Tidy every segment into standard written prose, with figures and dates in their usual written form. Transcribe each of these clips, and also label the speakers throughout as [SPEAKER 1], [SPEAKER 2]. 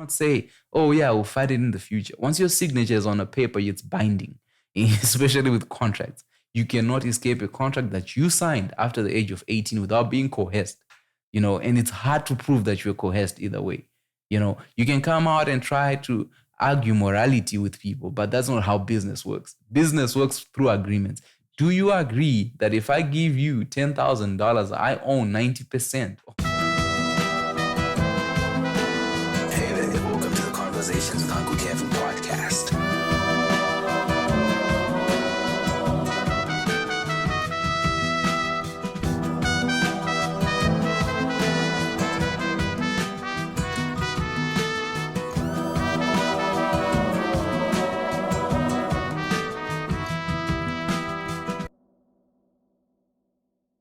[SPEAKER 1] not say, oh yeah, we'll fight it in the future. Once your signature is on a paper, it's binding, especially with contracts. You cannot escape a contract that you signed after the age of 18 without being coerced, and it's hard to prove that you're coerced either way. You can come out and try to argue morality with people, but that's not how business works. Business works through agreements. Do you agree that if I give you $10,000, I own 90%?
[SPEAKER 2] Hey there, welcome to the Conversations with Uncle Kevin podcast.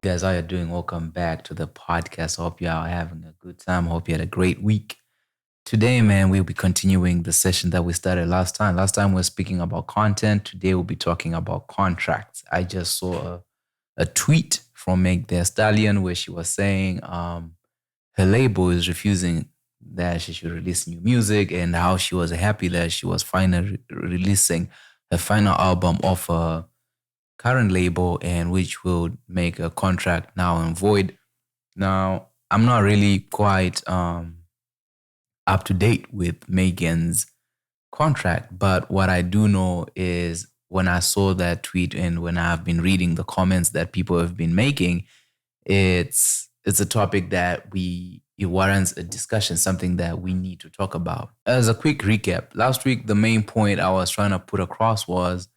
[SPEAKER 1] Guys, how you doing? Welcome back to the podcast. I hope you are having a good time. I hope you had a great week. Today, man, we'll be continuing the session that we started last time. Last time we were speaking about content. Today we'll be talking about contracts. I just saw a tweet from Meg the Stallion where she was saying her label is refusing that she should release new music, and how she was happy that she was finally releasing her final album of her current label, and which will make a contract now and void. Now, I'm not really quite up to date with Megan's contract, but what I do know is when I saw that tweet and when I've been reading the comments that people have been making, it's a topic that it warrants a discussion, something that we need to talk about. As a quick recap, last week the main point I was trying to put across was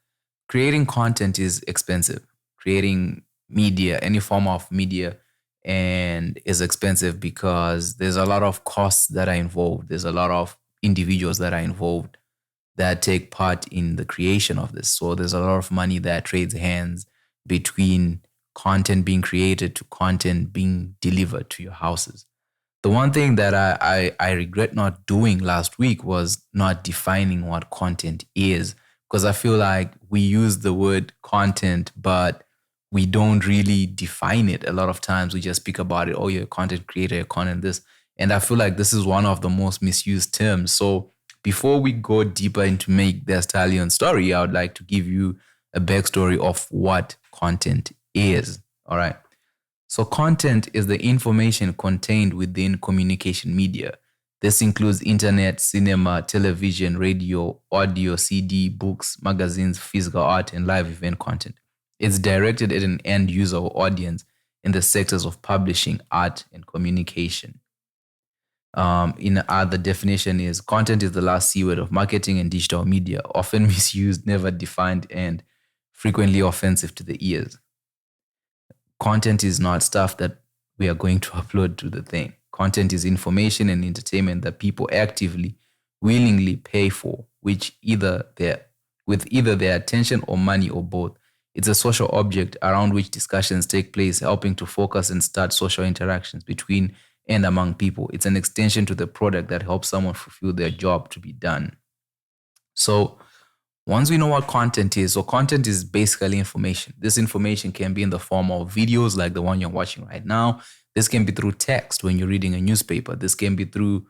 [SPEAKER 1] creating content is expensive. Creating media, any form of media, and is expensive because there's a lot of costs that are involved. There's a lot of individuals that are involved that take part in the creation of this. So there's a lot of money that trades hands between content being created to content being delivered to your houses. The one thing that I regret not doing last week was not defining what content is, because I feel like we use the word content, but we don't really define it. A lot of times we just speak about it. Oh, you're a content creator, you're content this. And I feel like this is one of the most misused terms. So before we go deeper into Make the Stallion story, I would like to give you a backstory of what content is. All right. So content is the information contained within communication media. This includes internet, cinema, television, radio, audio, CD, books, magazines, physical art, and live event content. It's directed at an end user or audience in the sectors of publishing, art, and communication. In other definition is content is the last C word of marketing and digital media, often misused, never defined, and frequently offensive to the ears. Content is not stuff that we are going to upload to the thing. Content is information and entertainment that people actively, willingly pay for, with either their attention or money or both. It's a social object around which discussions take place, helping to focus and start social interactions between and among people. It's an extension to the product that helps someone fulfill their job to be done. So once we know what content is, so content is basically information. This information can be in the form of videos like the one you're watching right now. This can be through text when you're reading a newspaper. This can be through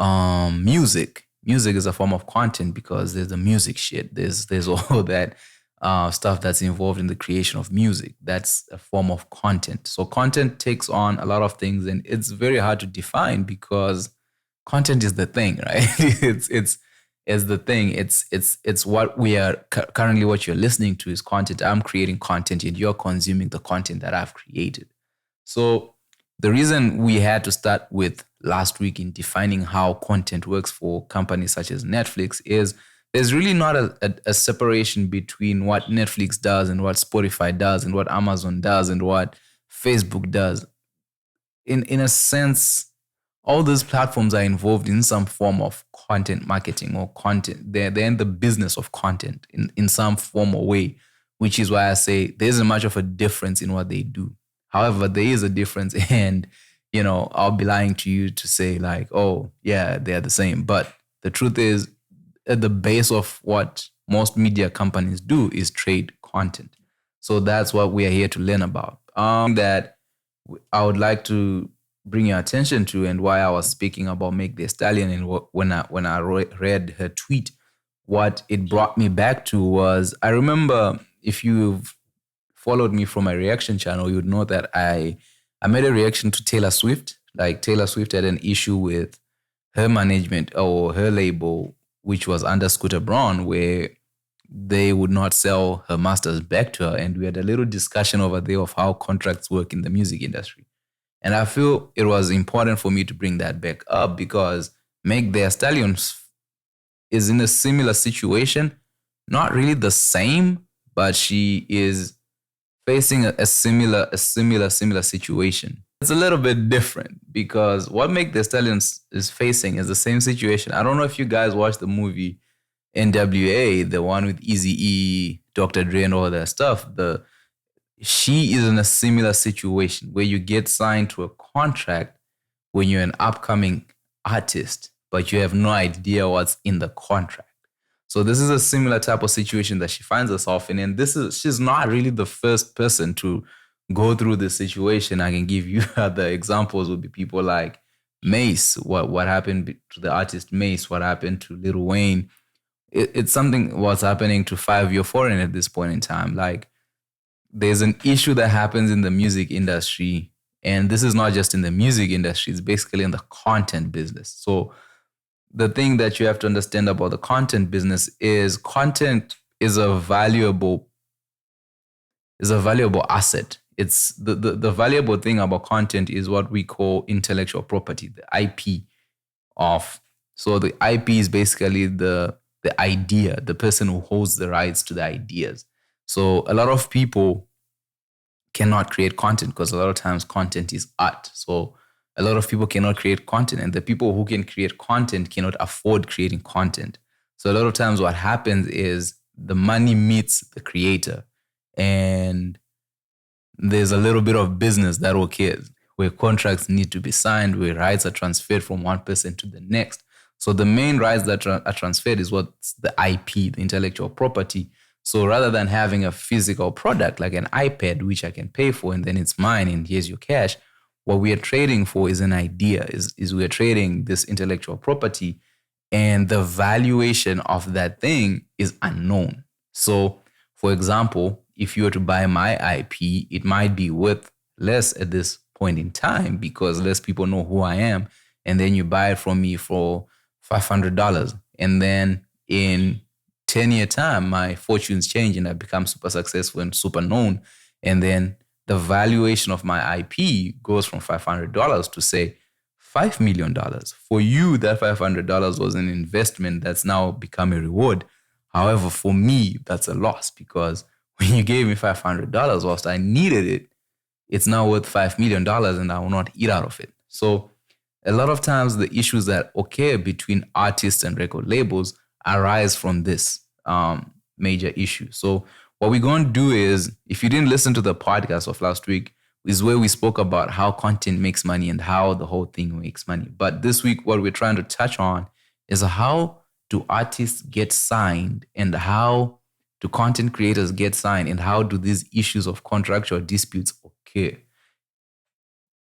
[SPEAKER 1] music. Music is a form of content because there's the music shit. There's all that stuff that's involved in the creation of music. That's a form of content. So content takes on a lot of things, and it's very hard to define because content is the thing, right? it's the thing. It's what we are currently. What you're listening to is content. I'm creating content, and you're consuming the content that I've created. So the reason we had to start with last week in defining how content works for companies such as Netflix is there's really not a separation between what Netflix does and what Spotify does and what Amazon does and what Facebook does. In a sense, all those platforms are involved in some form of content marketing or content. They're in the business of content in some form or way, which is why I say there isn't much of a difference in what they do. However, there is a difference, and I'll be lying to you to say like, oh yeah, they're the same. But the truth is, at the base of what most media companies do is trade content. So that's what we are here to learn about. That I would like to bring your attention to, and why I was speaking about Make the Stallion, and when I read her tweet, what it brought me back to was, I remember, if you've followed me from my reaction channel, you'd know that I made a reaction to Taylor Swift. Like, Taylor Swift had an issue with her management or her label, which was under Scooter Braun, where they would not sell her masters back to her. And we had a little discussion over there of how contracts work in the music industry. And I feel it was important for me to bring that back up because Meg Thee Stallions is in a similar situation. Not really the same, but she is facing a similar situation. It's a little bit different because what Meg Thee Stallions is facing is the same situation. I don't know if you guys watched the movie NWA, the one with Eazy-E, Dr. Dre, and all that stuff. She is in a similar situation where you get signed to a contract when you're an upcoming artist, but you have no idea what's in the contract. So this is a similar type of situation that she finds herself in. And she's not really the first person to go through this situation. I can give you other examples would be people like Mace, what happened to the artist Mace, what happened to Lil Wayne. It's something what's happening to 5 Year Foreign at this point in time. Like, there's an issue that happens in the music industry, and this is not just in the music industry, it's basically in the content business. So the thing that you have to understand about the content business is content is a valuable asset. It's the valuable thing about content is what we call intellectual property, the IP of. So the IP is basically the idea, the person who holds the rights to the ideas. So a lot of people cannot create content because a lot of times content is art. So a lot of people cannot create content, and the people who can create content cannot afford creating content. So a lot of times what happens is the money meets the creator, and there's a little bit of business that occurs where contracts need to be signed, where rights are transferred from one person to the next. So the main rights that are transferred is what's the IP, the intellectual property. So rather than having a physical product like an iPad, which I can pay for and then it's mine and here's your cash, what we are trading for is an idea, is we are trading this intellectual property, and the valuation of that thing is unknown. So, for example, if you were to buy my IP, it might be worth less at this point in time because less people know who I am. And then you buy it from me for $500. And then in 10-year time, my fortunes change and I become super successful and super known. And then the valuation of my IP goes from $500 to say $5 million. For you, that $500 was an investment that's now become a reward. However, for me, that's a loss because when you gave me $500 whilst I needed it, it's now worth $5 million and I will not eat out of it. So a lot of times the issues that occur between artists and record labels arise from this major issue. So what we're going to do is, if you didn't listen to the podcast of last week, is where we spoke about how content makes money and how the whole thing makes money. But this week, what we're trying to touch on is how do artists get signed and how do content creators get signed and how do these issues of contractual disputes occur.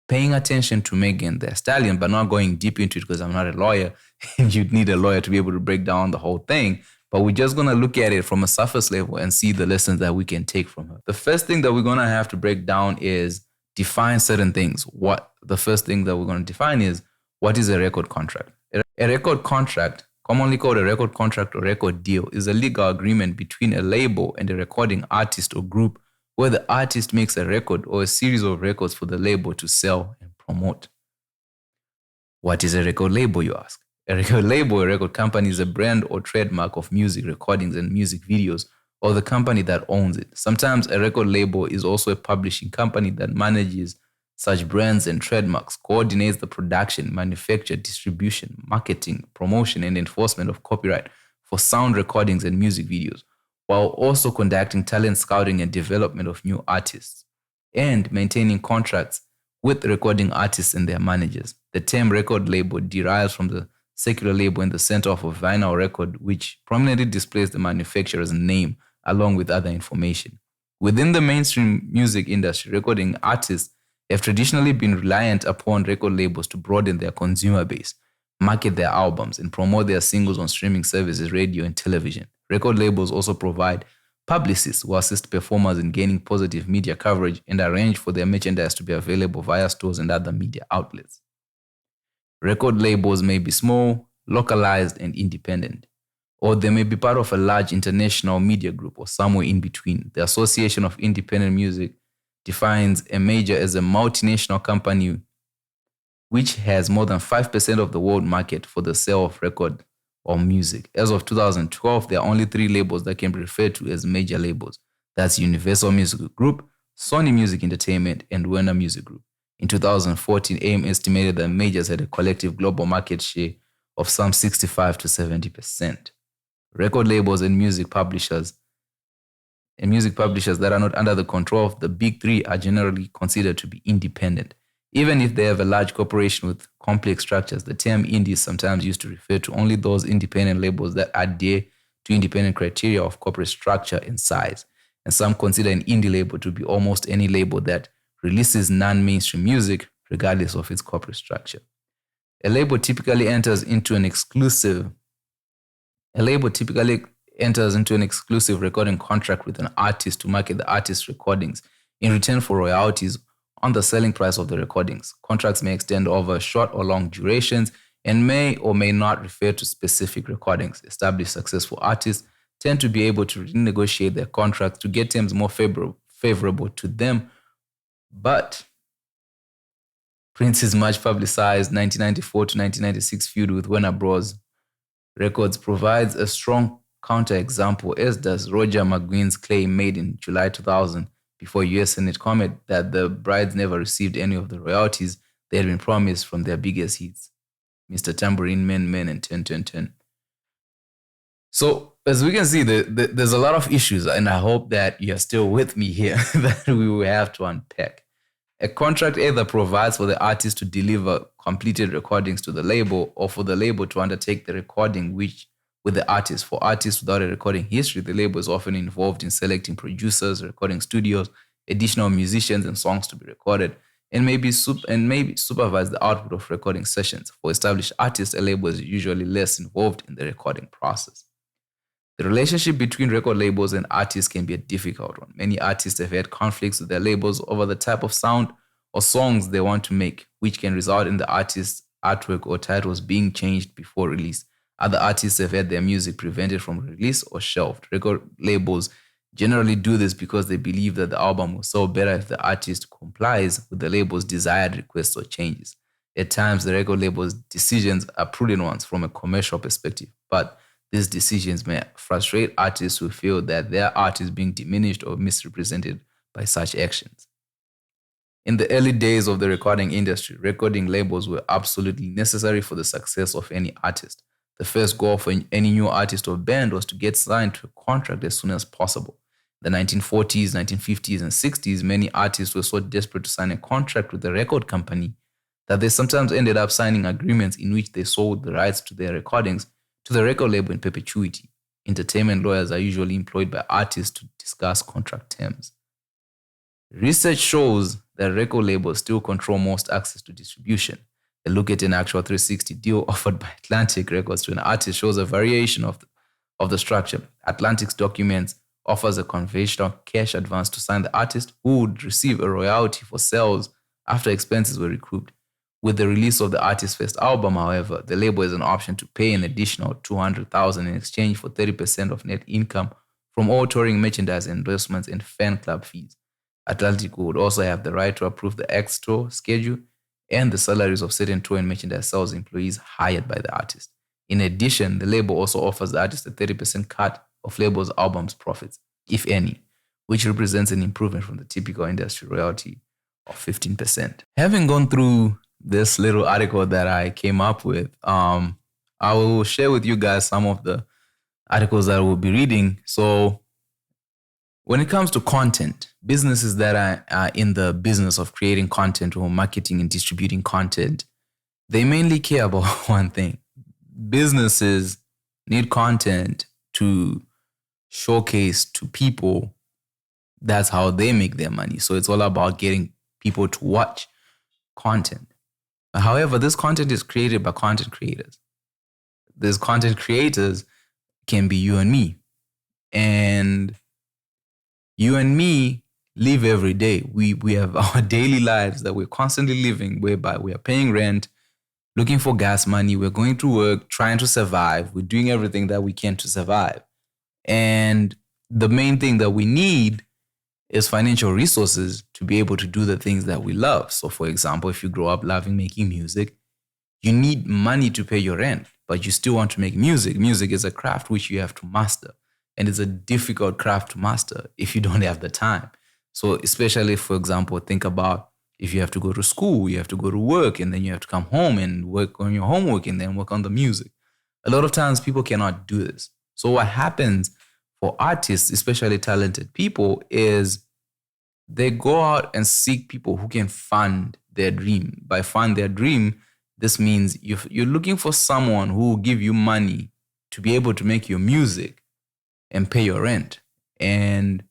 [SPEAKER 1] Paying attention to Megan Thee Stallion, but not going deep into it because I'm not a lawyer and you'd need a lawyer to be able to break down the whole thing. But we're just going to look at it from a surface level and see the lessons that we can take from her. The first thing that we're going to have to break down is define certain things. The first thing that we're going to define is, what is a record contract? A record contract, commonly called a record contract or record deal, is a legal agreement between a label and a recording artist or group where the artist makes a record or a series of records for the label to sell and promote. What is a record label, you ask? A record label, a record company, is a brand or trademark of music recordings and music videos, or the company that owns it. Sometimes a record label is also a publishing company that manages such brands and trademarks, coordinates the production, manufacture, distribution, marketing, promotion, and enforcement of copyright for sound recordings and music videos, while also conducting talent scouting and development of new artists, and maintaining contracts with recording artists and their managers. The term record label derives from the secular label in the center of a vinyl record, which prominently displays the manufacturer's name along with other information. Within the mainstream music industry, recording artists have traditionally been reliant upon record labels to broaden their consumer base, market their albums, and promote their singles on streaming services, radio, and television. Record labels also provide publicists who assist performers in gaining positive media coverage and arrange for their merchandise to be available via stores and other media outlets. Record labels may be small, localized, and independent, or they may be part of a large international media group or somewhere in between. The Association of Independent Music defines a major as a multinational company which has more than 5% of the world market for the sale of record or music. As of 2012, there are only 3 labels that can be referred to as major labels. That's Universal Music Group, Sony Music Entertainment, and Warner Music Group. In 2014, AIM estimated that majors had a collective global market share of some 65 to 70%. Record labels and music publishers that are not under the control of the big 3 are generally considered to be independent. Even if they have a large corporation with complex structures, the term indie is sometimes used to refer to only those independent labels that adhere to independent criteria of corporate structure and size. And some consider an indie label to be almost any label that releases non-mainstream music regardless of its corporate structure. A label typically enters into an exclusive recording contract with an artist to market the artist's recordings in return for royalties on the selling price of the recordings. Contracts may extend over short or long durations and may or may not refer to specific recordings. Established successful artists tend to be able to renegotiate their contracts to get terms more favorable to them. But Prince's much publicized 1994 to 1996 feud with Warner Bros. Records provides a strong counterexample, as does Roger McGuinn's claim made in July 2000 before US Senate comment that the Brides never received any of the royalties they had been promised from their biggest hits, Mr. Tambourine Man, and 10. So, as we can see, there's a lot of issues, and I hope that you're still with me here that we will have to unpack. A contract either provides for the artist to deliver completed recordings to the label or for the label to undertake the recording with the artist. For artists without a recording history, the label is often involved in selecting producers, recording studios, additional musicians, and songs to be recorded, and maybe supervise the output of recording sessions. For established artists, a label is usually less involved in the recording process. The relationship between record labels and artists can be a difficult one. Many artists have had conflicts with their labels over the type of sound or songs they want to make, which can result in the artist's artwork or titles being changed before release. Other artists have had their music prevented from release or shelved. Record labels generally do this because they believe that the album will sell better if the artist complies with the label's desired requests or changes. At times, the record label's decisions are prudent ones from a commercial perspective, but these decisions may frustrate artists who feel that their art is being diminished or misrepresented by such actions. In the early days of the recording industry, recording labels were absolutely necessary for the success of any artist. The first goal for any new artist or band was to get signed to a contract as soon as possible. In the 1940s, 1950s, and 60s, many artists were so desperate to sign a contract with a record company that they sometimes ended up signing agreements in which they sold the rights to their recordings to the record label in perpetuity. Entertainment lawyers are usually employed by artists to discuss contract terms. Research shows that record labels still control most access to distribution. A look at an actual 360 deal offered by Atlantic Records to an artist shows a variation of the structure. Atlantic's documents offers a conventional cash advance to sign the artist, who would receive a royalty for sales after expenses were recouped. With the release of the artist's first album, however, the label has an option to pay an additional $200,000 in exchange for 30% of net income from all touring merchandise, endorsements, and fan club fees. Atlantic would also have the right to approve the act's tour schedule and the salaries of certain tour and merchandise sales employees hired by the artist. In addition, the label also offers the artist a 30% cut of label's album's profits, if any, which represents an improvement from the typical industry royalty of 15%. Having gone through this little article that I came up with, I will share with you guys some of the articles that I will be reading. So when it comes to content, businesses that are in the business of creating content or marketing and distributing content, they mainly care about one thing. Businesses need content to showcase to people. That's how they make their money. So it's all about getting people to watch content. However, this content is created by content creators. These content creators can be you and me. And you and me live every day. We have our daily lives that we're constantly living, whereby we are paying rent, looking for gas money, we're going to work, trying to survive, we're doing everything that we can to survive. And the main thing that we need is financial resources to be able to do the things that we love. So, for example, if you grow up loving making music, you need money to pay your rent, but you still want to make music. Music is a craft which you have to master, and it's a difficult craft to master if you don't have the time. So, especially, for example, think about if you have to go to school, you have to go to work, and then you have to come home and work on your homework and then work on the music. A lot of times people cannot do this. So, what happens for artists, especially talented people, is they go out and seek people who can fund their dream. By fund their dream, this means you're looking for someone who will give you money to be able to make your music and pay your rent. And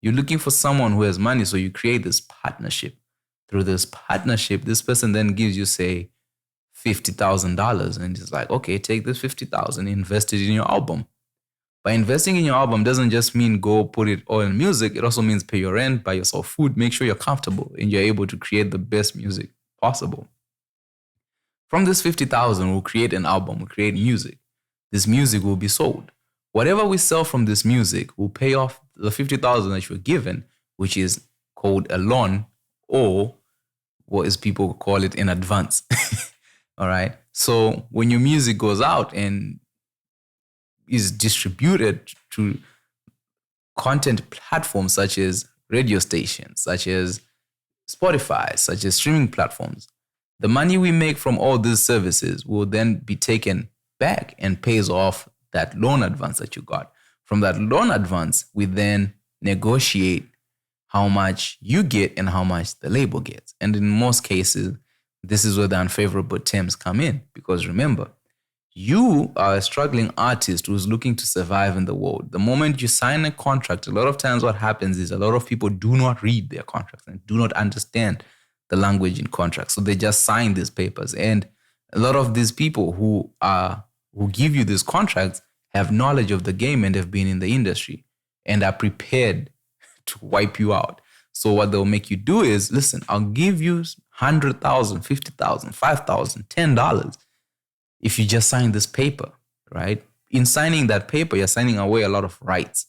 [SPEAKER 1] you're looking for someone who has money, so you create this partnership. Through this partnership, this person then gives you, say, $50,000, and it's like, okay, take this 50,000, invest it in your album. By investing in your album doesn't just mean go put it all in music. It also means pay your rent, buy yourself food, make sure you're comfortable and you're able to create the best music possible. From this 50,000, we'll create an album, we'll create music. This music will be sold. Whatever we sell from this music will pay off the 50,000 that you're given, which is called a loan, or what is people call it in advance. All right. So when your music goes out and is distributed to content platforms such as radio stations, such as Spotify, such as streaming platforms, the money we make from all these services will then be taken back and pays off that loan advance that you got. From that loan advance, we then negotiate how much you get and how much the label gets. And in most cases, this is where the unfavorable terms come in. Because remember, you are a struggling artist who's looking to survive in the world. The moment you sign a contract, a lot of times what happens is a lot of people do not read their contracts and do not understand the language in contracts. So they just sign these papers. And a lot of these people who give you these contracts have knowledge of the game and have been in the industry and are prepared to wipe you out. So what they'll make you do is, listen, I'll give you 100,000, 50,000, 5,000, $10 if you just sign this paper, right? In signing that paper, you're signing away a lot of rights.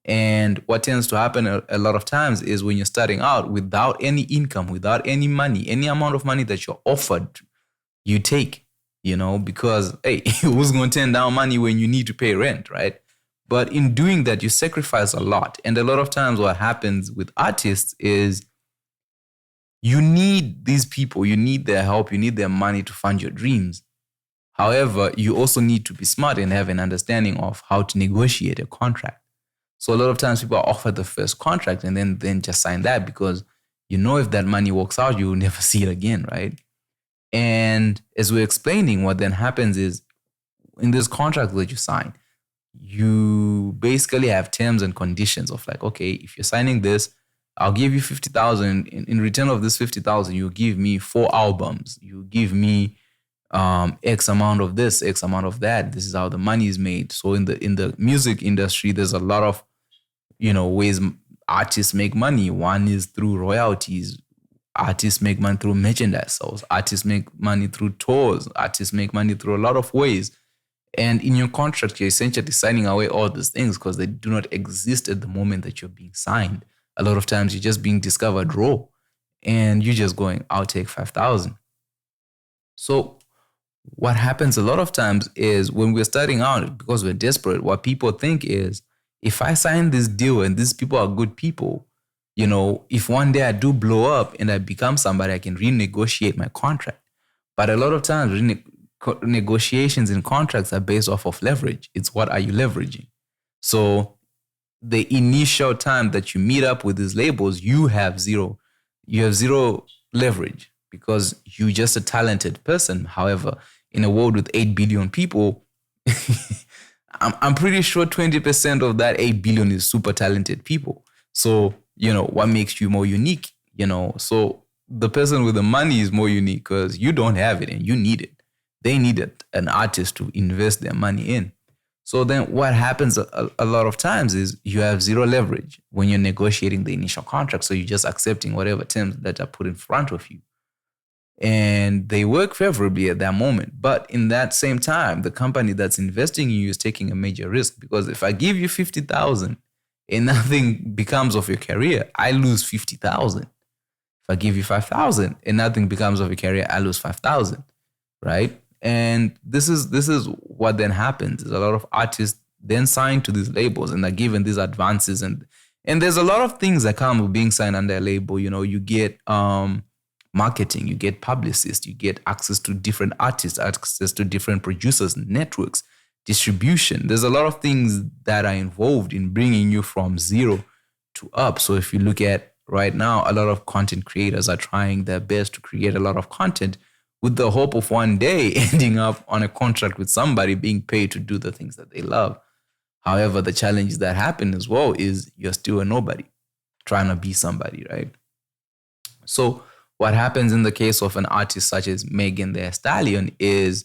[SPEAKER 1] And what tends to happen a lot of times is when you're starting out without any income, without any money, any amount of money that you're offered, you take, because, hey, who's going to turn down money when you need to pay rent, right? But in doing that, you sacrifice a lot. And a lot of times what happens with artists is you need these people, you need their help, you need their money to fund your dreams. However, you also need to be smart and have an understanding of how to negotiate a contract. So a lot of times people are offered the first contract and then just sign that because if that money works out, you will never see it again, right? And as we're explaining, what then happens is in this contract that you sign, you basically have terms and conditions of like, okay, if you're signing this, I'll give you 50,000. In return of this 50,000, you give me 4 albums. You give me X amount of this, X amount of that. This is how the money is made. So in the music industry, there's a lot of ways artists make money. One is through royalties. Artists make money through merchandise sales. Artists make money through tours. Artists make money through a lot of ways. And in your contract, you're essentially signing away all these things because they do not exist at the moment that you're being signed. A lot of times you're just being discovered raw and you're just going, I'll take 5,000. So what happens a lot of times is when we're starting out, because we're desperate, what people think is, if I sign this deal and these people are good people, if one day I do blow up and I become somebody, I can renegotiate my contract. But a lot of times, negotiations and contracts are based off of leverage. It's what are you leveraging? So the initial time that you meet up with these labels, you have zero leverage because you're just a talented person. However, in a world with 8 billion people, I'm pretty sure 20% of that 8 billion is super talented people. So, what makes you more unique? So the person with the money is more unique because you don't have it and you need it. They needed an artist to invest their money in. So then what happens a lot of times is you have zero leverage when you're negotiating the initial contract. So you're just accepting whatever terms that are put in front of you. And they work favorably at that moment. But in that same time, the company that's investing in you is taking a major risk, because if I give you 50,000 and nothing becomes of your career, I lose 50,000. If I give you 5,000 and nothing becomes of your career, I lose 5,000, right? And this is what then happens. Is a lot of artists then sign to these labels and are given these advances, and there's a lot of things that come with being signed under a label. You get marketing, you get publicists, you get access to different artists, access to different producers, networks, distribution. There's a lot of things that are involved in bringing you from zero to up. So if you look at right now, a lot of content creators are trying their best to create a lot of content with the hope of one day ending up on a contract with somebody being paid to do the things that they love. However, the challenges that happen as well is you're still a nobody trying to be somebody, right? So what happens in the case of an artist such as Megan Thee Stallion is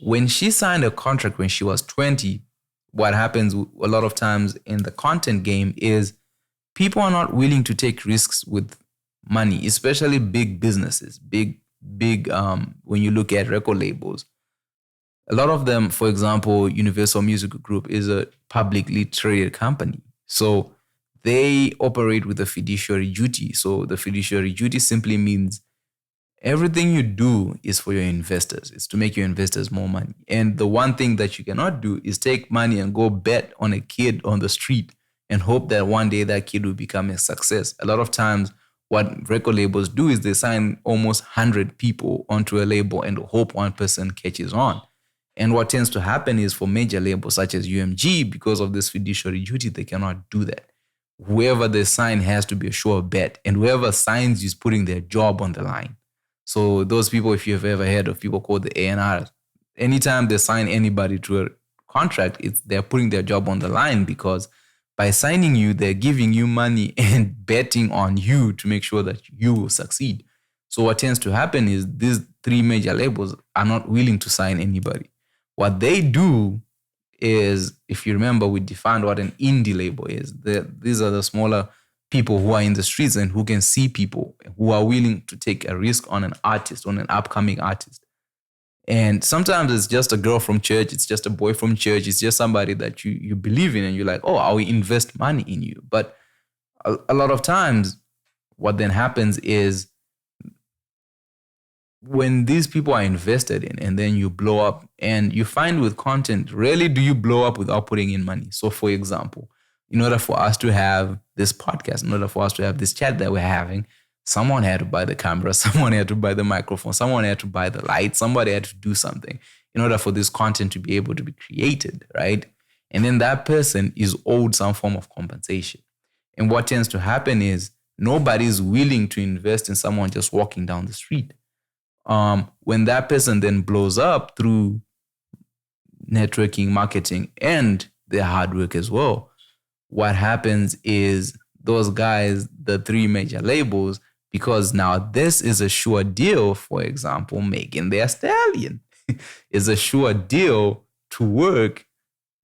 [SPEAKER 1] when she signed a contract when she was 20, what happens a lot of times in the content game is people are not willing to take risks with money, especially big businesses, big when you look at record labels. A lot of them, for example, Universal Music Group is a publicly traded company. So they operate with a fiduciary duty. So the fiduciary duty simply means everything you do is for your investors. It's to make your investors more money. And the one thing that you cannot do is take money and go bet on a kid on the street and hope that one day that kid will become a success. A lot of times, what record labels do is they sign almost 100 people onto a label and hope one person catches on. And what tends to happen is for major labels such as UMG, because of this fiduciary duty, they cannot do that. Whoever they sign has to be a sure bet, and whoever signs is putting their job on the line. So those people, if you've ever heard of people called the A&Rs, anytime they sign anybody to a contract, they're putting their job on the line, because by signing you, they're giving you money and betting on you to make sure that you will succeed. So what tends to happen is these three major labels are not willing to sign anybody. What they do is, if you remember, we defined what an indie label is. These are the smaller people who are in the streets and who can see people who are willing to take a risk on an artist, on an upcoming artist. And sometimes it's just a girl from church, it's just a boy from church, it's just somebody that you believe in and you're like, oh, I will invest money in you. But a lot of times what then happens is when these people are invested in and then you blow up, and you find with content, rarely do you blow up without putting in money. So for example, in order for us to have this podcast, in order for us to have this chat that we're having, someone had to buy the camera, someone had to buy the microphone, someone had to buy the light, somebody had to do something in order for this content to be able to be created, right? And then that person is owed some form of compensation. And what tends to happen is nobody's willing to invest in someone just walking down the street. When that person then blows up through networking, marketing, and their hard work as well, what happens is those guys, the three major labels, because now this is a sure deal, for example, Megan Thee Stallion is a sure deal to work.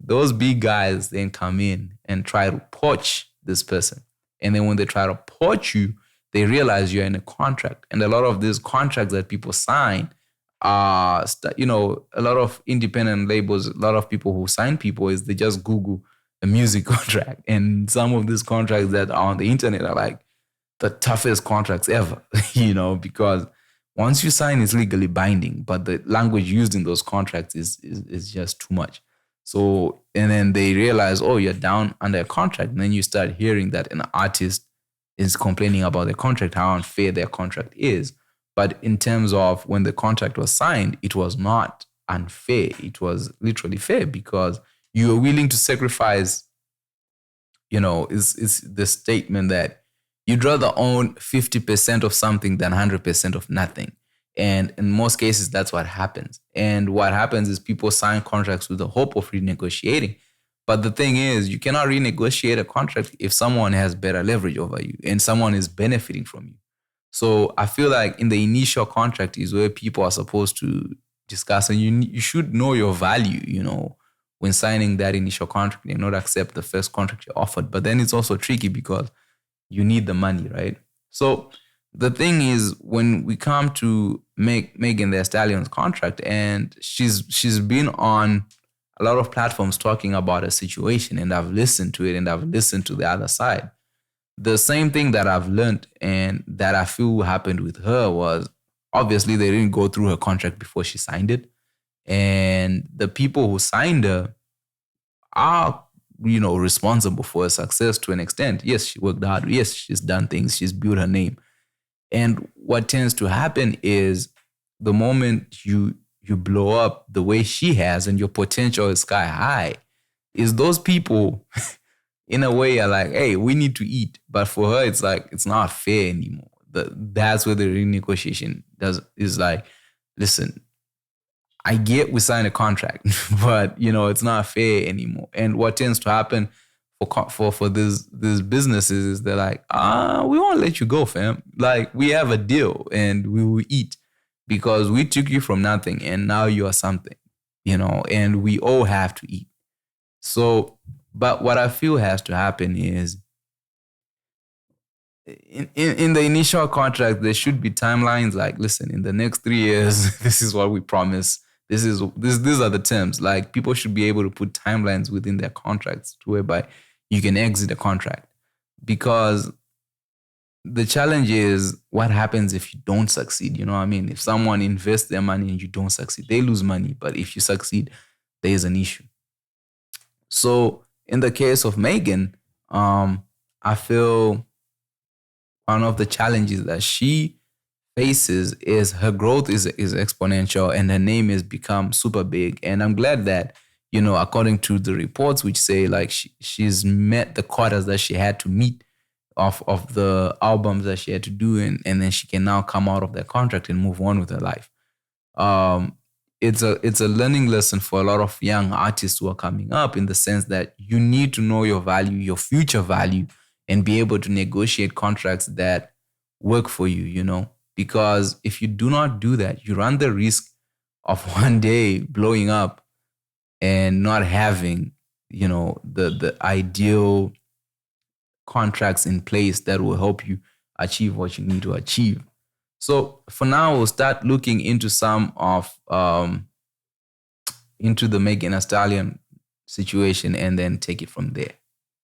[SPEAKER 1] Those big guys then come in and try to poach this person. And then when they try to poach you, they realize you're in a contract. And a lot of these contracts that people sign are, a lot of independent labels, a lot of people who sign people is they just Google a music contract. And some of these contracts that are on the internet are like the toughest contracts ever, because once you sign, it's legally binding, but the language used in those contracts is just too much. So, and then they realize, oh, you're down under a contract. And then you start hearing that an artist is complaining about their contract, how unfair their contract is. But in terms of when the contract was signed, it was not unfair. It was literally fair because you were willing to sacrifice, it's the statement that you'd rather own 50% of something than 100% of nothing. And in most cases, that's what happens. And what happens is people sign contracts with the hope of renegotiating. But the thing is, you cannot renegotiate a contract if someone has better leverage over you and someone is benefiting from you. So I feel like in the initial contract is where people are supposed to discuss, and you should know your value, when signing that initial contract and not accept the first contract you're offered. But then it's also tricky because you need the money, right? So the thing is, when we come to make Megan Thee Stallion's contract, and she's been on a lot of platforms talking about a situation, and I've listened to it and I've listened to the other side. The same thing that I've learned and that I feel happened with her was, obviously they didn't go through her contract before she signed it. And the people who signed her are, responsible for her success to an extent. Yes, she worked hard. Yes, she's done things. She's built her name. And what tends to happen is, the moment you blow up the way she has and your potential is sky high, is those people in a way are like, hey, we need to eat. But for her, it's like, it's not fair anymore. That's where the renegotiation is like, listen, I get we signed a contract, but it's not fair anymore. And what tends to happen for these businesses is they're like, we won't let you go, fam. Like, we have a deal and we will eat because we took you from nothing and now you are something, and we all have to eat. So, but what I feel has to happen is, in the initial contract, there should be timelines like, listen, in the next 3 years, this is what we promise. These are the terms. Like, people should be able to put timelines within their contracts to whereby you can exit a contract. Because the challenge is, what happens if you don't succeed? You know what I mean? If someone invests their money and you don't succeed, they lose money. But if you succeed, there is an issue. So in the case of Megan, I feel one of the challenges that she faces is her growth is exponential and her name has become super big. And I'm glad that, according to the reports which say like she's met the quotas that she had to meet of the albums that she had to do, and then she can now come out of that contract and move on with her life. um, it's a learning lesson for a lot of young artists who are coming up, in the sense that you need to know your value, your future value, and be able to negotiate contracts that work for you, because if you do not do that, you run the risk of one day blowing up and not having, the ideal contracts in place that will help you achieve what you need to achieve. So for now, we'll start looking into some of into the Megan Thee Stallion situation and then take it from there.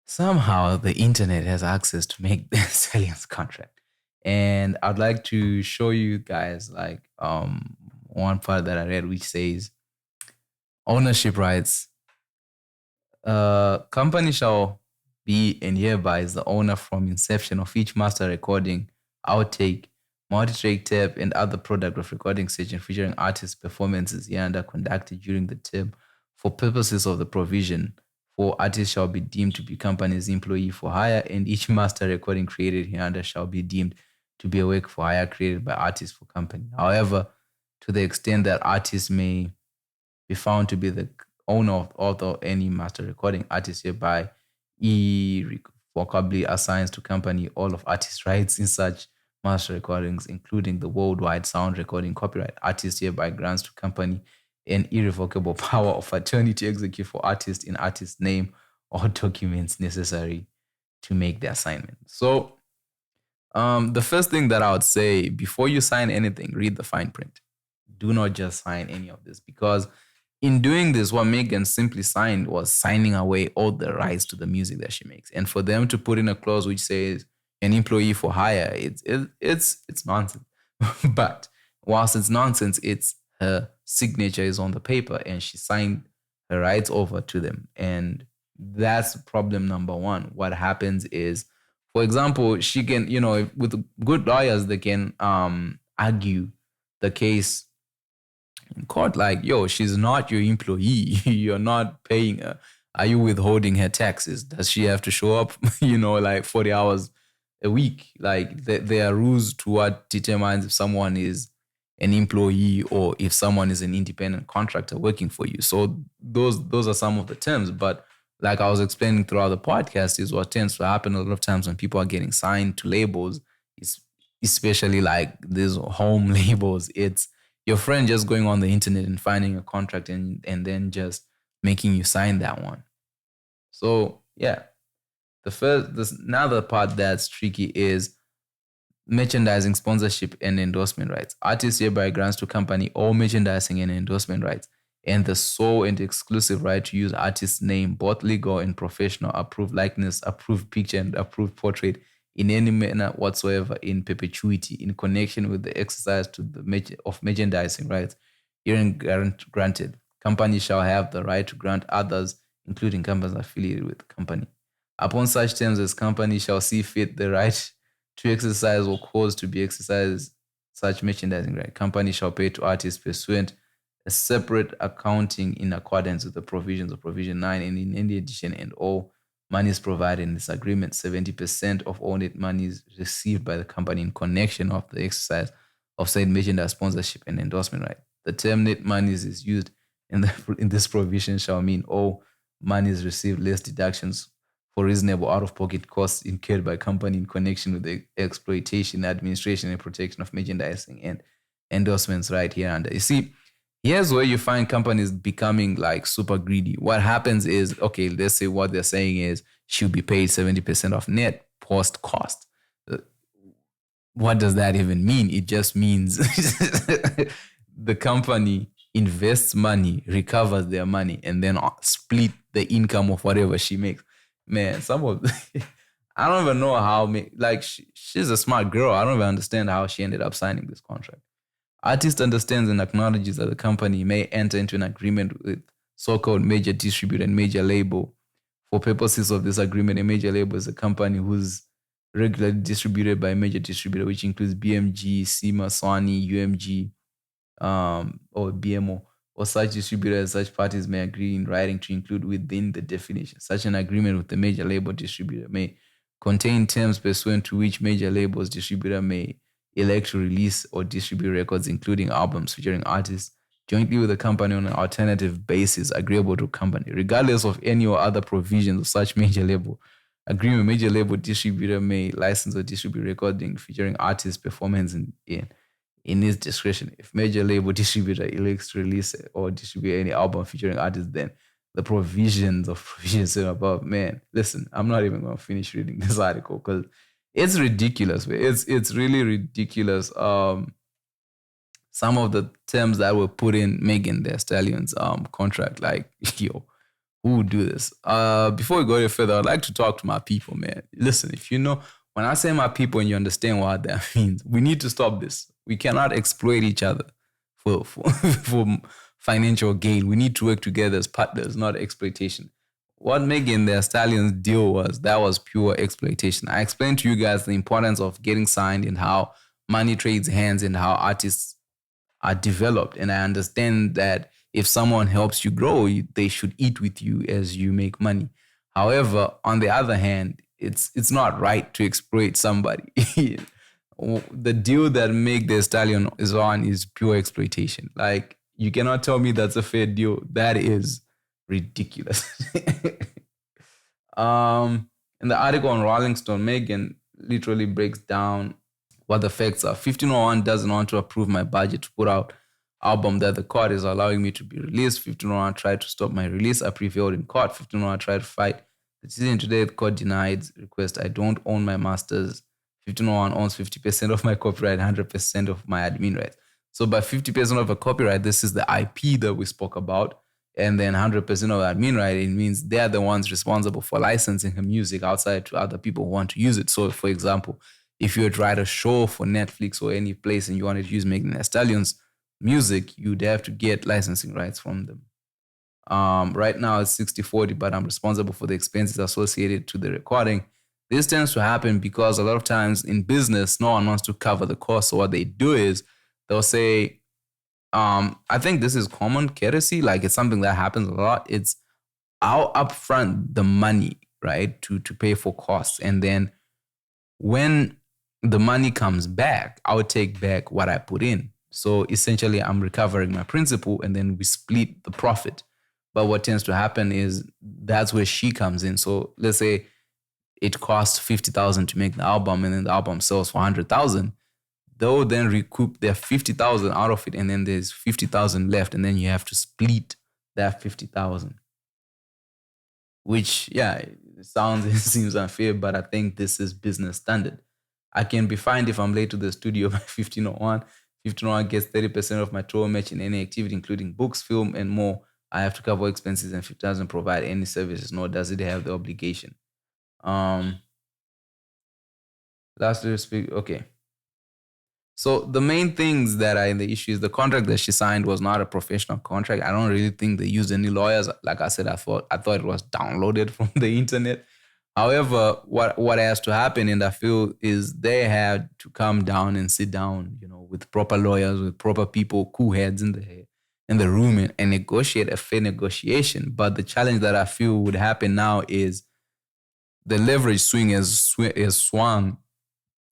[SPEAKER 1] Somehow the internet has access to Megan Thee Stallion's contract. And I'd like to show you guys like one part that I read which says, ownership rights. Company shall be and hereby is the owner from inception of each master recording, outtake, multi-track tape, and other product of recording session featuring artist performances hereunder conducted during the term for purposes of the provision. For artists shall be deemed to be company's employee for hire, and each master recording created hereunder shall be deemed to be a work for hire created by artists for company. However, to the extent that artists may be found to be the owner of author of any master recording, artist hereby irrevocably assigns to company all of artist rights in such master recordings, including the worldwide sound recording copyright. Artist hereby grants to company an irrevocable power of attorney to execute for artist in artist's name or documents necessary to make the assignment. So, the first thing that I would say, before you sign anything, read the fine print. Do not just sign any of this, because in doing this, what Megan simply signed was signing away all the rights to the music that she makes. And for them to put in a clause which says an employee for hire, it's nonsense. But whilst it's nonsense, it's her signature is on the paper and she signed her rights over to them. And that's problem number one. What happens is, for example, she can, with good lawyers, they can argue the case in court like, yo, she's not your employee. You're not paying her. Are you withholding her taxes? Does she have to show up, like 40 hours a week? Like, there are rules to what determines if someone is an employee or if someone is an independent contractor working for you. So those are some of the terms. But like I was explaining throughout the podcast, is what tends to happen a lot of times when people are getting signed to labels is especially like these home labels. It's your friend just going on the internet and finding a contract and then just making you sign that one. So yeah, now the part that's tricky is merchandising, sponsorship, and endorsement rights. Artists hereby grants to company all merchandising and endorsement rights, and the sole and exclusive right to use artist's name, both legal and professional, approved likeness, approved picture, and approved portrait in any manner whatsoever in perpetuity in connection with the exercise to of merchandising rights herein granted. Company shall have the right to grant others, including companies affiliated with the company. Upon such terms as company shall see fit the right to exercise or cause to be exercised such merchandising right. Company shall pay to artists pursuant a separate accounting in accordance with the provisions of Provision 9 and in any addition and all monies provided in this agreement, 70% of all net monies received by the company in connection of the exercise of said merchandise sponsorship and endorsement right. The term net monies is used in this provision shall mean all monies received less deductions for reasonable out-of-pocket costs incurred by company in connection with the exploitation, administration, and protection of merchandising and endorsements right here under. You see, here's where you find companies becoming like super greedy. What happens is, okay, let's say what they're saying is she'll be paid 70% of net post cost. What does that even mean? It just means the company invests money, recovers their money, and then split the income of whatever she makes. Man, some of I don't even know how. Like she's a smart girl. I don't even understand how she ended up signing this contract. Artist understands and acknowledges that the company may enter into an agreement with so-called major distributor and major label. For purposes of this agreement, a major label is a company who's regularly distributed by a major distributor, which includes BMG, SEMA, Sony, UMG, or BMO, or such distributors, such parties may agree in writing to include within the definition. Such an agreement with the major label distributor may contain terms pursuant to which major labels distributor may elect to release or distribute records, including albums featuring artists, jointly with the company on an alternative basis agreeable to company, regardless of any or other provisions of such major label agreement. Major label distributor may license or distribute recording featuring artist performance in his discretion. If major label distributor elects to release or distribute any album featuring artists, then the provisions above. Man, listen, I'm not even gonna finish reading this article because it's ridiculous. It's really ridiculous. Some of the terms that were put in Megan Thee Stallion's contract, like yo, who would do this? Before we go any further, I'd like to talk to my people, man. Listen, if you know when I say my people and you understand what that means, we need to stop this. We cannot exploit each other for financial gain. We need to work together as partners, not exploitation. What Megan Thee Stallion's deal was, that was pure exploitation. I explained to you guys the importance of getting signed and how money trades hands and how artists are developed. And I understand that if someone helps you grow, they should eat with you as you make money. However, on the other hand, it's not right to exploit somebody. The deal that Meg Thee Stallion is on is pure exploitation. Like you cannot tell me that's a fair deal. That is ridiculous. In the article on Rolling Stone, Megan literally breaks down what the facts are. 1501 doesn't want to approve my budget to put out album that the court is allowing me to be released. 1501 tried to stop my release. I prevailed in court. 1501 tried to fight the decision today. The court denied request. I don't own my masters. 1501 owns 50% of my copyright, 100% of my admin rights. So by 50% of a copyright, this is the IP that we spoke about. And then 100% of admin right, it means they're the ones responsible for licensing her music outside to other people who want to use it. So for example, if you were to write a show for Netflix or any place and you wanted to use Megan Thee Stallion's music, you'd have to get licensing rights from them. Right now it's 60-40, but I'm responsible for the expenses associated to the recording. This tends to happen because a lot of times in business, no one wants to cover the cost. So what they do is they'll say, I think this is common courtesy. Like it's something that happens a lot. It's I'll upfront the money, right, to pay for costs. And then when the money comes back, I'll take back what I put in. So essentially, I'm recovering my principal and then we split the profit. But what tends to happen is that's where she comes in. So let's say it costs 50,000 to make the album and then the album sells for 100,000. they'll then recoup their 50,000 out of it, and then there's 50,000 left, and then you have to split that 50,000. Which, yeah, it sounds it seems unfair, but I think this is business standard. I can be fined if I'm late to the studio by 15:01. 15:01 gets 30% of my total match in any activity, including books, film, and more. I have to cover expenses, and if it doesn't provide any services, nor does it have the obligation. Um, lastly, speak. Okay. So the main things that are in the issue is the contract that she signed was not a professional contract. I don't really think they used any lawyers. Like I said, I thought it was downloaded from the internet. However, what has to happen in that field is they had to come down and sit down, with proper lawyers, with proper people, cool heads in the room, and negotiate a fair negotiation. But the challenge that I feel would happen now is the leverage swing is swung,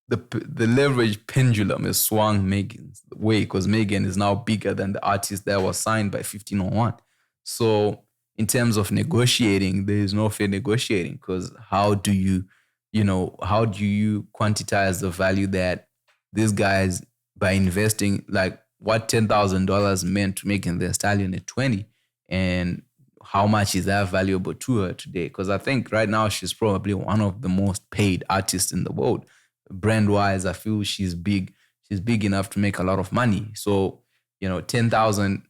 [SPEAKER 1] the leverage pendulum is swung Megan's way, because Megan is now bigger than the artist that was signed by 15:01. So in terms of negotiating, there is no fair negotiating, because how do you quantize the value that these guys, by investing, like what $10,000 meant to making the Stallion at 20, and how much is that valuable to her today? Because I think right now she's probably one of the most paid artists in the world. Brand wise, I feel she's big. She's big enough to make a lot of money. So, 10,000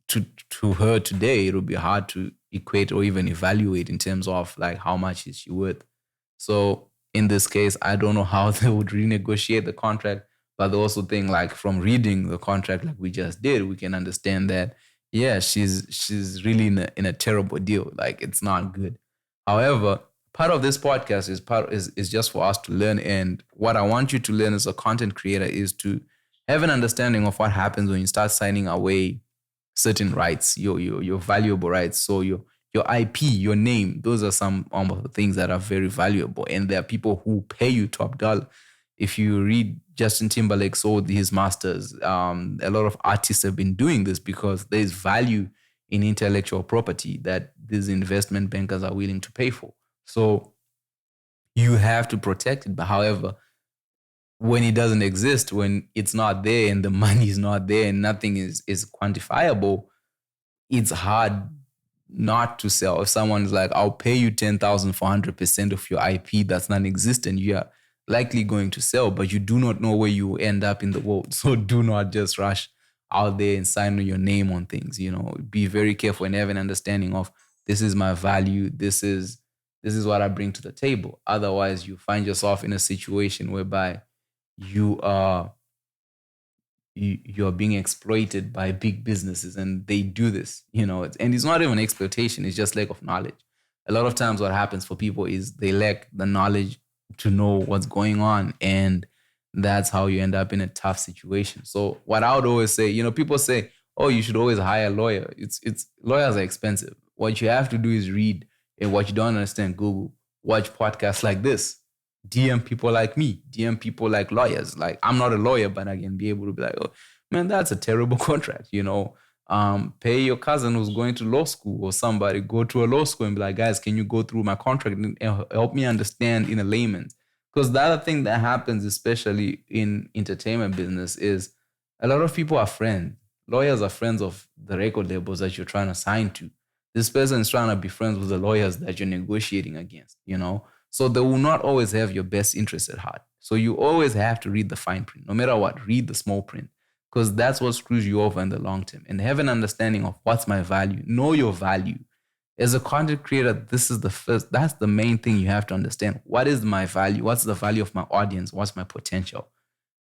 [SPEAKER 1] to her today, it'll be hard to equate or even evaluate in terms of like how much is she worth. So in this case, I don't know how they would renegotiate the contract, but they also think, like, from reading the contract like we just did, we can understand that, yeah, she's really in a terrible deal. Like, it's not good. However, part of this podcast is just for us to learn, and what I want you to learn as a content creator is to have an understanding of what happens when you start signing away certain rights, your valuable rights. So your IP, your name, those are some of the things that are very valuable. And there are people who pay you top dollar. If you read Justin Timberlake sold his masters, a lot of artists have been doing this because there's value in intellectual property that these investment bankers are willing to pay for. So you have to protect it. But however, when it doesn't exist, when it's not there and the money is not there and nothing is quantifiable, it's hard not to sell. If someone's like, I'll pay you 10,000 for 100% of your IP that's non-existent, you are likely going to sell, but you do not know where you end up in the world. So do not just rush out there and sign your name on things. Be very careful and have an understanding of, this is my value. This is what I bring to the table. Otherwise, you find yourself in a situation whereby you are you're being exploited by big businesses, and they do this. And it's not even exploitation, it's just lack of knowledge. A lot of times what happens for people is they lack the knowledge to know what's going on, and that's how you end up in a tough situation. So what I would always say, people say, oh, you should always hire a lawyer. It's lawyers are expensive. What you have to do is read, and what you don't understand, Google, watch podcasts like this, DM people like me, DM people like lawyers. Like, I'm not a lawyer, but I can be able to be like, oh man, that's a terrible contract. Pay your cousin who's going to law school, or somebody go to a law school and be like, guys, can you go through my contract and help me understand in a layman? Because the other thing that happens, especially in entertainment business, is a lot of people are friends. Lawyers are friends of the record labels that you're trying to sign to. This person is trying to be friends with the lawyers that you're negotiating against. So they will not always have your best interest at heart. So you always have to read the fine print. No matter what, read the small print, because that's what screws you over in the long term. And have an understanding of, what's my value. Know your value. As a content creator, that's the main thing you have to understand. What is my value? What's the value of my audience? What's my potential?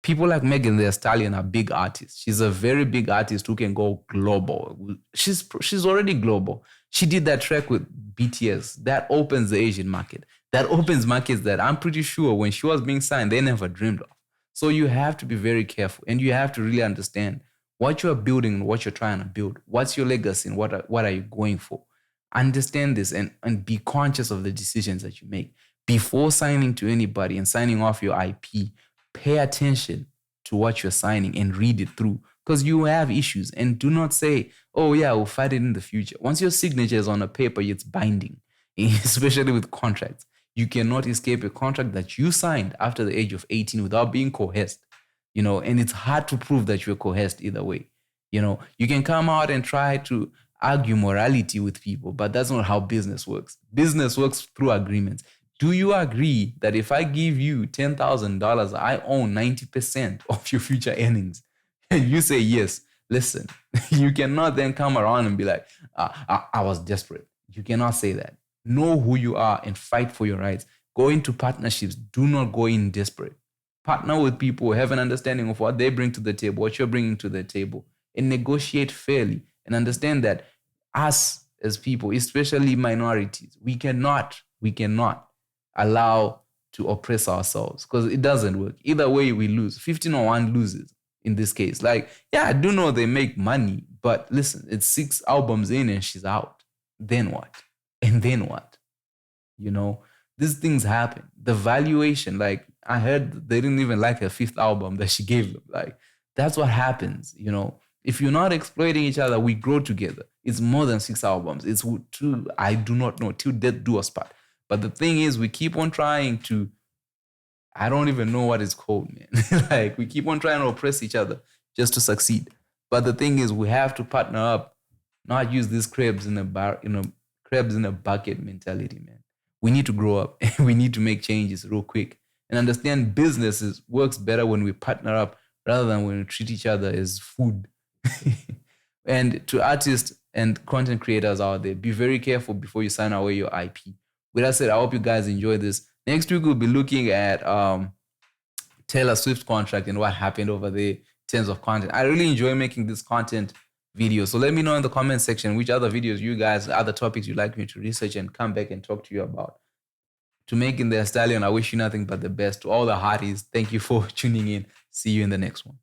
[SPEAKER 1] People like Megan Thee Stallion are big artists. She's a very big artist who can go global. She's already global. She did that track with BTS. That opens the Asian market. That opens markets that I'm pretty sure when she was being signed, they never dreamed of. So you have to be very careful, and you have to really understand what you're building and what you're trying to build. What's your legacy and what are you going for? Understand this, and be conscious of the decisions that you make. Before signing to anybody and signing off your IP, pay attention to what you're signing and read it through, because you have issues. And do not say, oh yeah, we'll fight it in the future. Once your signature is on a paper, it's binding, especially with contracts. You cannot escape a contract that you signed after the age of 18 without being coerced. And it's hard to prove that you're coerced either way. You can come out and try to argue morality with people, but that's not how business works. Business works through agreements. Do you agree that if I give you $10,000, I own 90% of your future earnings? And you say yes. Listen, you cannot then come around and be like, I was desperate. You cannot say that. Know who you are and fight for your rights. Go into partnerships. Do not go in desperate. Partner with people, have an understanding of what they bring to the table, what you're bringing to the table, and negotiate fairly. And understand that us as people, especially minorities, we cannot allow to oppress ourselves because it doesn't work. Either way, we lose. 1501 loses in this case. Like, yeah, I do know they make money, but listen, it's 6 albums in and she's out. Then what? And then what? You know, these things happen. The valuation, like I heard they didn't even like her fifth album that she gave them. Like, that's what happens. If you're not exploiting each other, we grow together. It's more than 6 albums. It's two, I do not know, till death do us part. But the thing is, we keep on trying to, I don't even know what it's called, man. Like, we keep on trying to oppress each other just to succeed. But the thing is, we have to partner up, not use these crabs in a bucket mentality, man. We need to grow up and we need to make changes real quick and understand businesses works better when we partner up rather than when we treat each other as food. And to artists and content creators out there, be very careful before you sign away your IP. With that said, I hope you guys enjoy this. Next week we'll be looking at Taylor Swift contract and what happened over there in terms of content. I really enjoy making this content video. So let me know in the comment section which other videos you guys, other topics you'd like me to research and come back and talk to you about. To Making the Stallion, I wish you nothing but the best. To all the hearties, thank you for tuning in. See you in the next one.